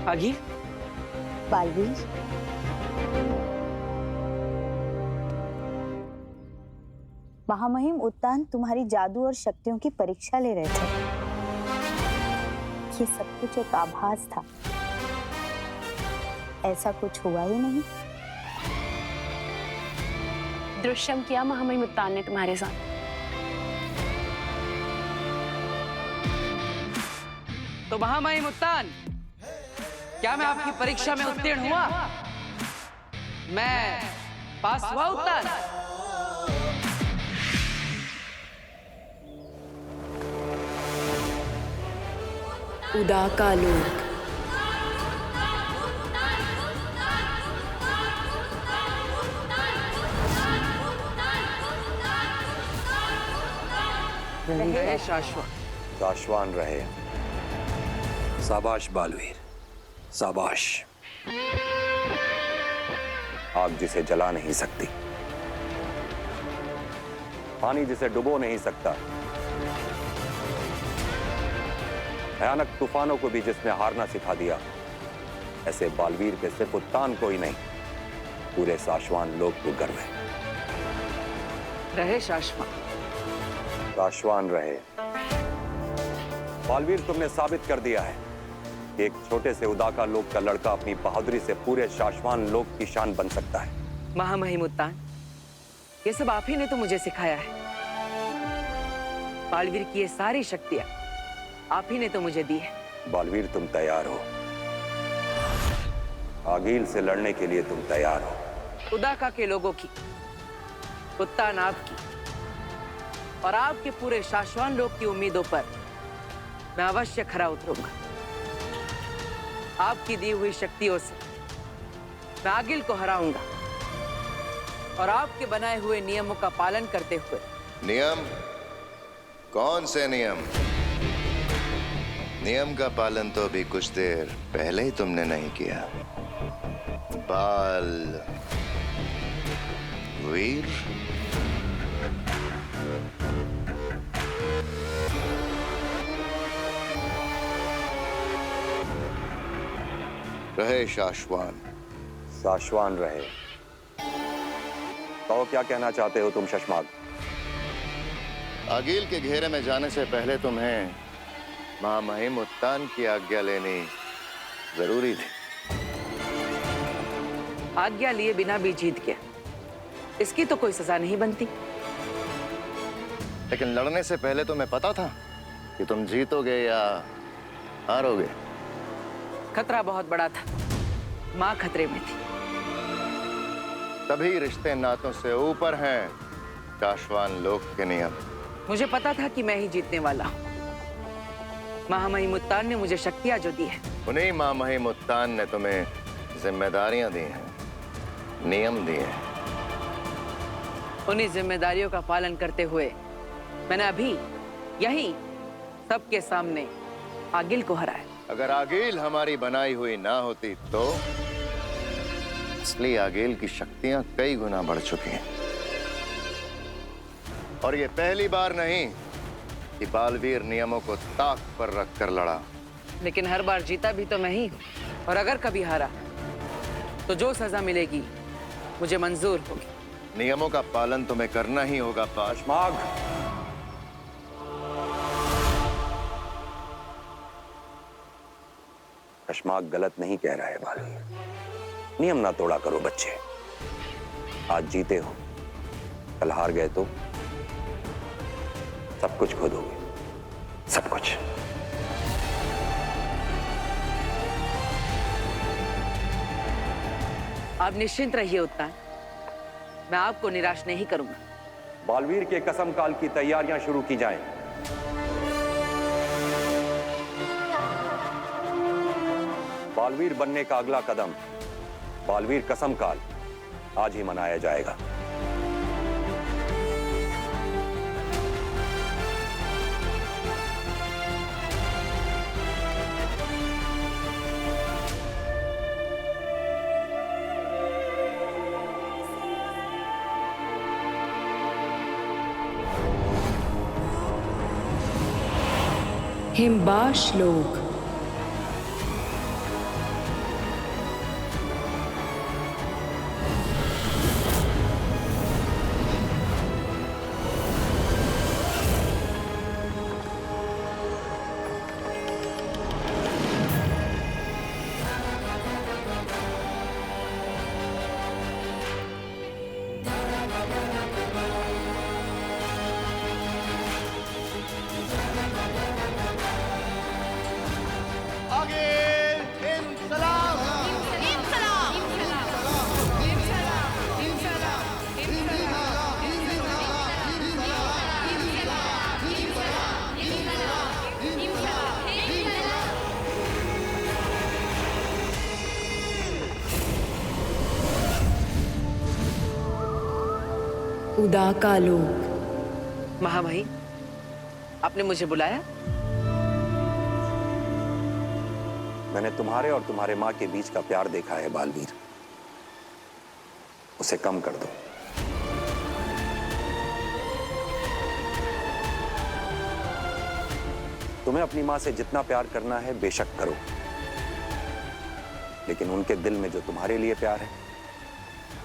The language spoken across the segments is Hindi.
आगे बालवीर, महामहिम उत्तान तुम्हारी जादू और शक्तियों की परीक्षा ले रहे थे। ये सब कुछ एक आभास था, ऐसा कुछ हुआ ही नहीं। दृश्यम किया महामहिम उत्तान ने तुम्हारे साथ। तो महामहिम उत्तान, क्या मैं आपकी परीक्षा में उत्तीर्ण हुआ? मैं पास हुआ उत्तान? उदाकालोक। रहे शाश्वत। शाश्वान रहे। शाबाश बालवीर, शाबाश। आग जिसे जला नहीं सकती, पानी जिसे डुबो नहीं सकता, भयानक तूफानों को भी जिसने हारना सिखा दिया, ऐसे बालवीर के सिर्फ उत्तान को ही नहीं, पूरे शाश्वान लोक को गर्व है। रहे शाश्वत। शाश्वान रहे। बालवीर, तुमने साबित कर दिया है कि एक छोटे से उदाका लोक का लड़का अपनी बहादुरी से पूरे शाश्वान लोक की शान बन सकता है। महामहिम उत्तान, ये सब आप ही ने तो मुझे सिखाया है। बालवीर की ये सारी शक्तियां आप ही ने तो मुझे दी है। बालवीर, तुम तैयार हो? आगील से लड़ने के लिए तुम तैयार हो? उदाका के लोगों की, उत्तान आपकी और आपके पूरे शाश्वान लोक की उम्मीदों पर मैं अवश्य खरा उतरूंगा। आपकी दी हुई शक्तियों से मैं आगिल को हराऊंगा और आपके बनाए हुए नियमों का पालन करते हुए। नियम? कौन से नियम? नियम का पालन तो अभी कुछ देर पहले ही तुमने नहीं किया। बाल वीर, रहे शाश्वान। शाश्वान रहे। तो क्या कहना चाहते हो तुम शशमाग? आगील के घेरे में जाने से पहले तुम्हें महामहिम उत्तान की आज्ञा लेनी जरूरी थी। आज्ञा लिए बिना भी जीत गया, इसकी तो कोई सजा नहीं बनती। लेकिन लड़ने से पहले तुम्हें पता था कि तुम जीतोगे या हारोगे? खतरा बहुत बड़ा था, माँ खतरे में थी। तभी रिश्ते नातों से ऊपर हैं शाश्वान लोक के नियम। मुझे पता था कि मैं ही जीतने वाला हूँ। महामहिम उत्तान ने मुझे शक्तियां जो दी है, उन्हीं महामहिम उत्तान ने तुम्हें जिम्मेदारियां दी हैं, नियम दिए हैं। उन्हीं जिम्मेदारियों का पालन करते हुए मैंने अभी यही सबके सामने आगिल को हराया। अगर आगील हमारी बनाई हुई ना होती तो असली आगील की शक्तियां कई गुना बढ़ चुकी हैं। और ये पहली बार नहीं कि बालवीर नियमों को ताक पर रखकर लड़ा। लेकिन हर बार जीता भी तो मैं ही हूँ, और अगर कभी हारा तो जो सजा मिलेगी मुझे मंजूर होगी। नियमों का पालन तुम्हें करना ही होगा। शशमाग, शशमाग गलत नहीं कह रहा है बालवीर। नियम ना तोड़ा करो बच्चे। आज जीते हो, कल हार गए तो सब कुछ खो दोगे, सब कुछ। आप निश्चिंत रहिए उत्तान, मैं आपको निराश नहीं करूंगा। बालवीर के कसम काल की तैयारियां शुरू की जाएं। बालवीर बनने का अगला कदम, बालवीर कसम काल, आज ही मनाया जाएगा। हिमबाश लोक। उदा का लोक। महामहिम, आपने मुझे बुलाया? मैंने तुम्हारे और तुम्हारे माँ के बीच का प्यार देखा है बालवीर, उसे कम कर दो। तुम्हें अपनी माँ से जितना प्यार करना है बेशक करो, लेकिन उनके दिल में जो तुम्हारे लिए प्यार है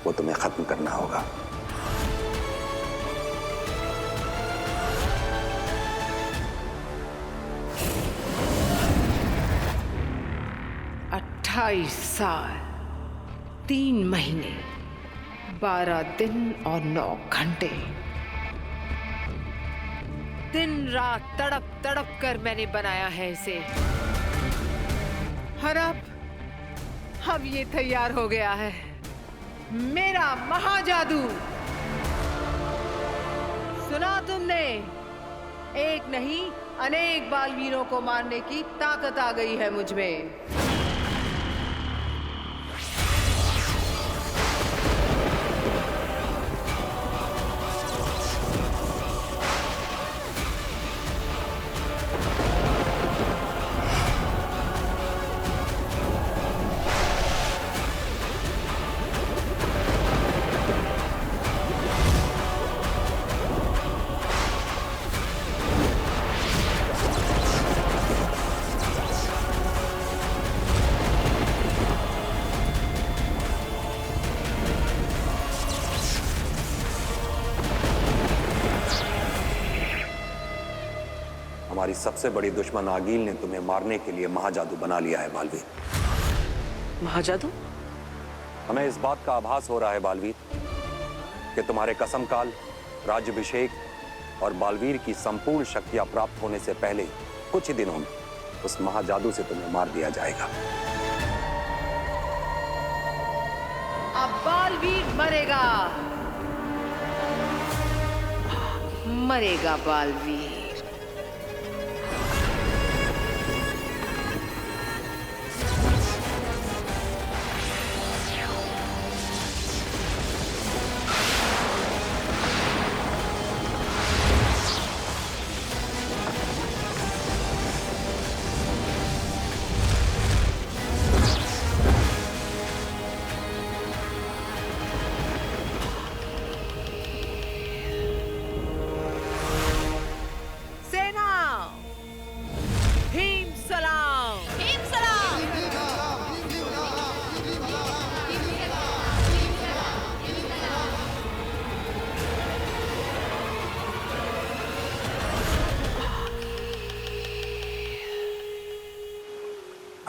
वो तुम्हें खत्म करना होगा। अट्ठाईस साल 3 महीने 12 दिन और 9 घंटे, दिन रात तड़प तड़प कर मैंने बनाया है इसे, और अब ये तैयार हो गया है, मेरा महाजादू। सुना तुमने? एक नहीं अनेक बालवीरों को मारने की ताकत आ गई है मुझ में। हमारी सबसे बड़ी दुश्मन आगील ने तुम्हें मारने के लिए महाजादू बना लिया है बालवीर। महाजादू? हमें इस बात का आभास हो रहा है बालवीर कि तुम्हारे कसमकाल, राज्याभिषेक और बालवीर की संपूर्ण शक्तियां प्राप्त होने से पहले कुछ ही दिनों में उस महाजादू से तुम्हें मार दिया जाएगा। अब बालवीर मरेगा, मरेगा बालवीर।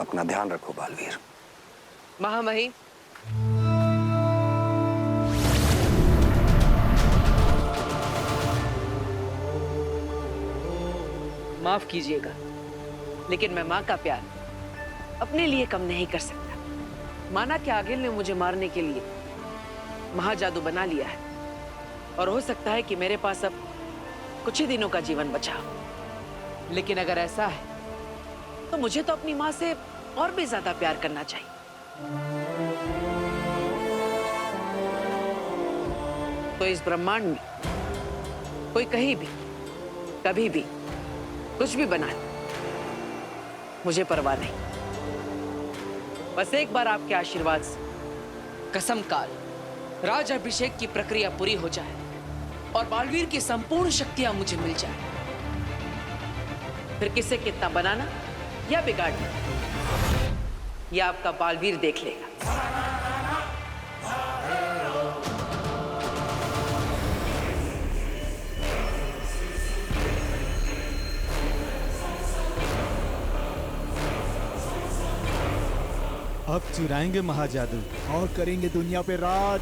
अपना ध्यान रखो बालवीर। महामहिम, माफ कीजिएगा, लेकिन मैं माँ का प्यार अपने लिए कम नहीं कर सकता। माना कि आगिल ने मुझे मारने के लिए महाजादू बना लिया है, और हो सकता है कि मेरे पास अब कुछ ही दिनों का जीवन बचा हो। लेकिन अगर ऐसा है तो मुझे तो अपनी माँ से और भी ज्यादा प्यार करना चाहिए। तो इस ब्रह्मांड में कोई कहीं भी, कभी भी, कुछ भी बना ले, मुझे परवाह नहीं। बस एक बार आपके आशीर्वाद से कसम काल, राज्याभिषेक की प्रक्रिया पूरी हो जाए और बालवीर की संपूर्ण शक्तियां मुझे मिल जाए, फिर किसे कितना बनाना या बिगाड़ना, यह आपका बालवीर देख लेगा। अब चुराएंगे महाजादू और करेंगे दुनिया पे राज।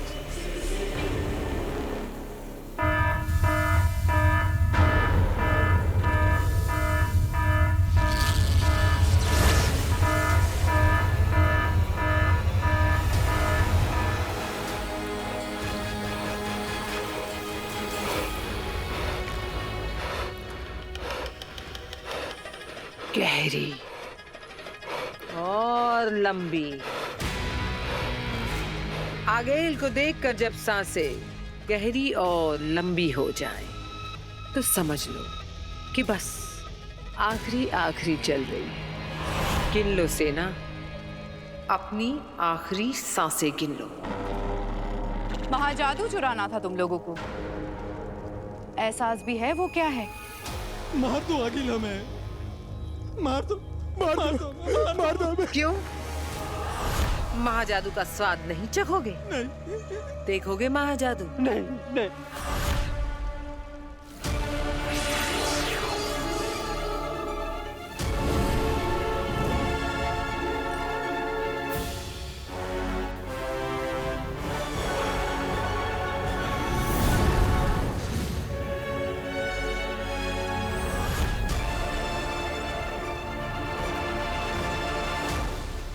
गहरी और लंबी। आगेल को देखकर जब सांसें गहरी और लंबी हो जाए तो समझ लो कि बस आखिरी आखिरी चल रही है। गिन लो सेना, अपनी आखिरी सांसें गिन लो। महाजादू चुराना था तुम लोगों को। एहसास भी है वो क्या है? मार दो आगिल हमें, मार दो, मार दो हमें। क्यों? महाजादू का स्वाद नहीं चखोगे? नहीं, देखोगे महाजादू? नहीं, नहीं।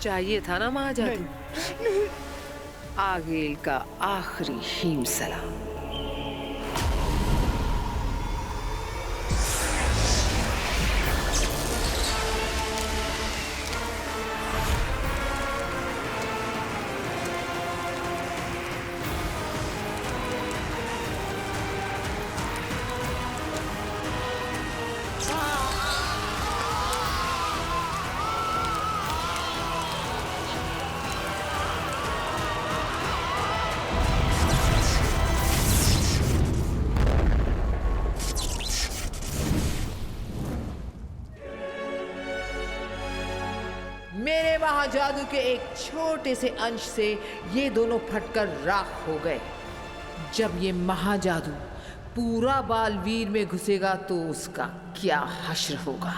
चाहिए था ना महाजादू? आगेल का आखिरी हीम सलाम। मेरे महाजादू के एक छोटे से अंश से ये दोनों फटकर राख हो गए। जब ये महाजादू पूरा बालवीर में घुसेगा तो उसका क्या हश्र होगा।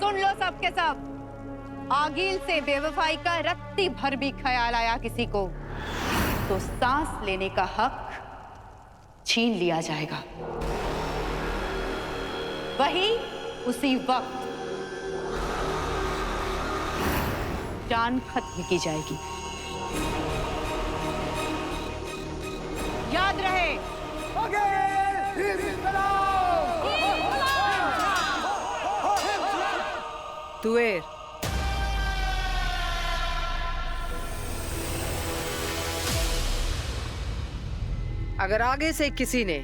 सुन लो सब के सब, आगिल से बेवफाई का रत्ती भर भी ख्याल आया किसी को तो सांस लेने का हक छीन लिया जाएगा। वही उसी वक्त जान खत्म की जाएगी। याद रहे, तुएर, अगर आगे से किसी ने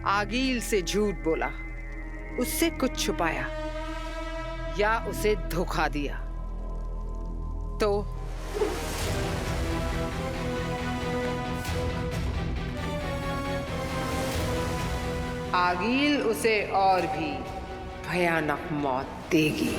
आगील से झूठ बोला, उससे कुछ छुपाया या उसे धोखा दिया तो आगील उसे और भी भयानक मौत देगी।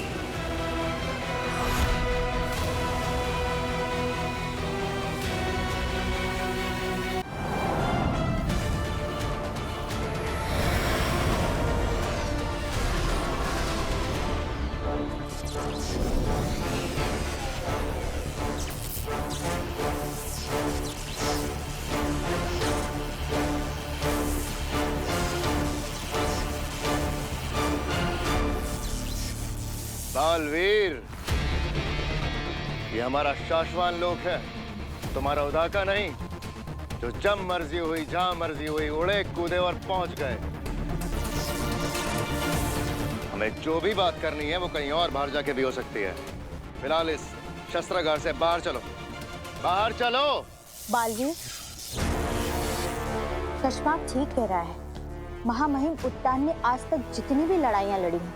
बालवीर, ये हमारा शाश्वान लोक है, तुम्हारा उदा का नहीं, जो जब मर्जी हुई जहां मर्जी हुई उड़े कूदे और पहुंच गए। हमें जो भी बात करनी है वो कहीं और बाहर जाके भी हो सकती है। फिलहाल इस शस्त्रागार से बाहर चलो, बाहर चलो। बालवीर, कश्माप ठीक कह रहा है। महामहिम उत्तान ने आज तक जितनी भी लड़ाइयां लड़ी हैं,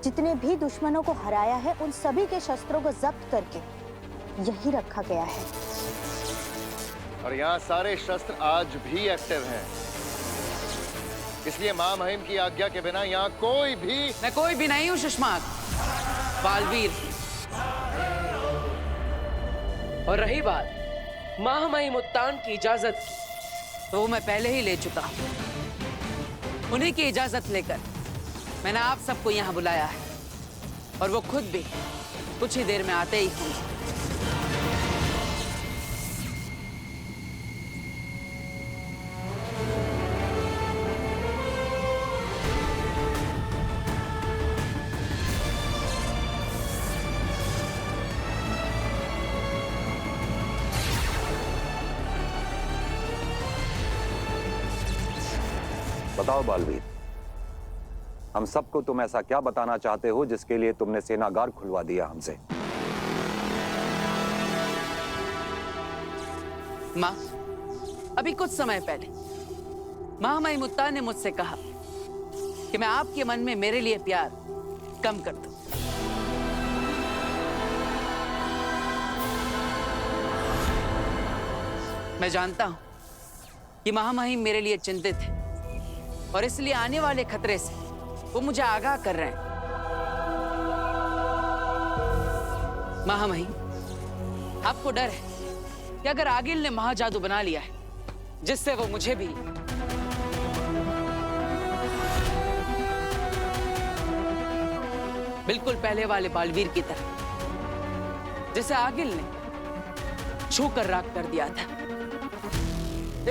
जितने भी दुश्मनों को हराया है, उन सभी के शस्त्रों को जब्त करके यही रखा गया है। और यहाँ सारे शस्त्र आज भी एक्टिव हैं। इसलिए महामहिम की आज्ञा के बिना यहाँ कोई भी। मैं कोई भी नहीं हूं शशमाक, बालवीर। और रही बात महामहिम उत्तान की इजाजत की, तो वो मैं पहले ही ले चुका हूं। उन्हीं की इजाजत लेकर मैंने आप सबको यहाँ बुलाया है और वो खुद भी कुछ ही देर में आते ही होंगे। बताओ बालवीर, हम सबको तुम ऐसा क्या बताना चाहते हो जिसके लिए तुमने सेनागार खुलवा दिया हमसे? माँ, अभी कुछ समय पहले महामहिम उत्तान ने मुझसे कहा कि मैं आपके मन में मेरे लिए प्यार कम कर दूं। मैं जानता हूं कि महामहिम मेरे लिए चिंतित है और इसलिए आने वाले खतरे से वो मुझे आगाह कर रहे हैं। महामहिम, आपको डर है कि अगर आगिल ने महाजादू बना लिया है जिससे वो मुझे भी बिल्कुल पहले वाले बालवीर की तरह, जिसे आगिल ने छूकर राख कर दिया था,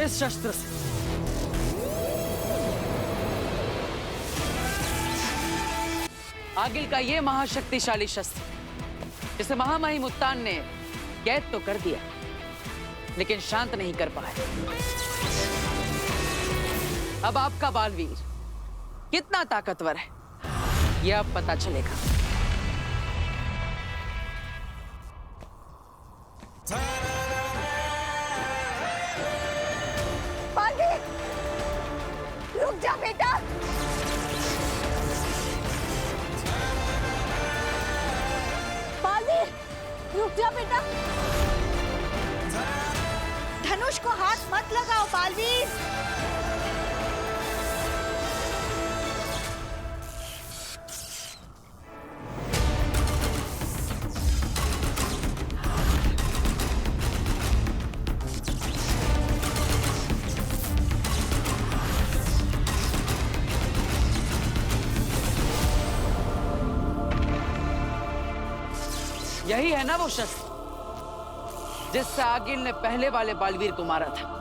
इस शस्त्र से आगिल का यह महाशक्तिशाली शस्त्र जिसे महामहिम उत्तान ने कैद तो कर दिया लेकिन शांत नहीं कर पाए। अब आपका बालवीर कितना ताकतवर है यह अब पता चलेगा। बालवीर, रुक जा बेटा। बालवीर, रुक जा बेटा। धनुष को हाथ मत लगाओ बालवीर। यही है ना वो शस्त्र जिससे आगिल ने पहले वाले बालवीर को मारा था।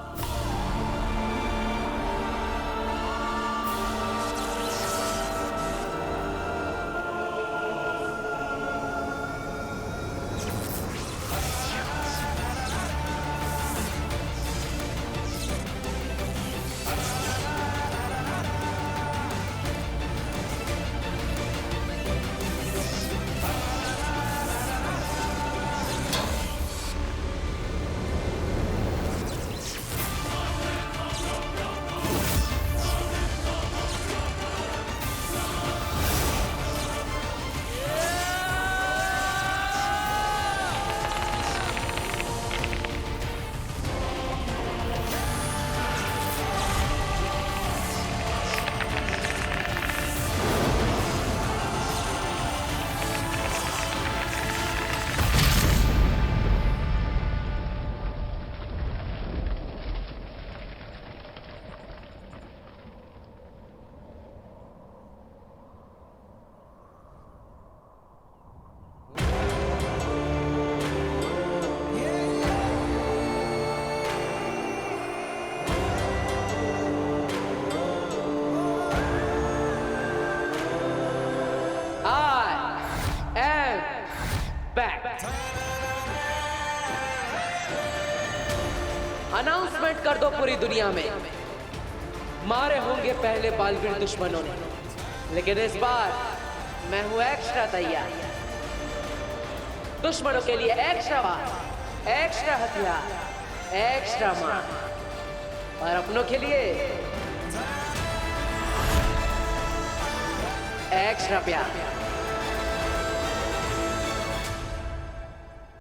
अनाउंसमेंट कर दो पूरी दुनिया में, मारे होंगे पहले बालवीर दुश्मनों ने, लेकिन इस बार मैं हूं एक्स्ट्रा तैयार। दुश्मनों के लिए एक्स्ट्रा वार, एक्स्ट्रा हथियार, एक्स्ट्रा मार, और अपनों के लिए एक्स्ट्रा प्यार।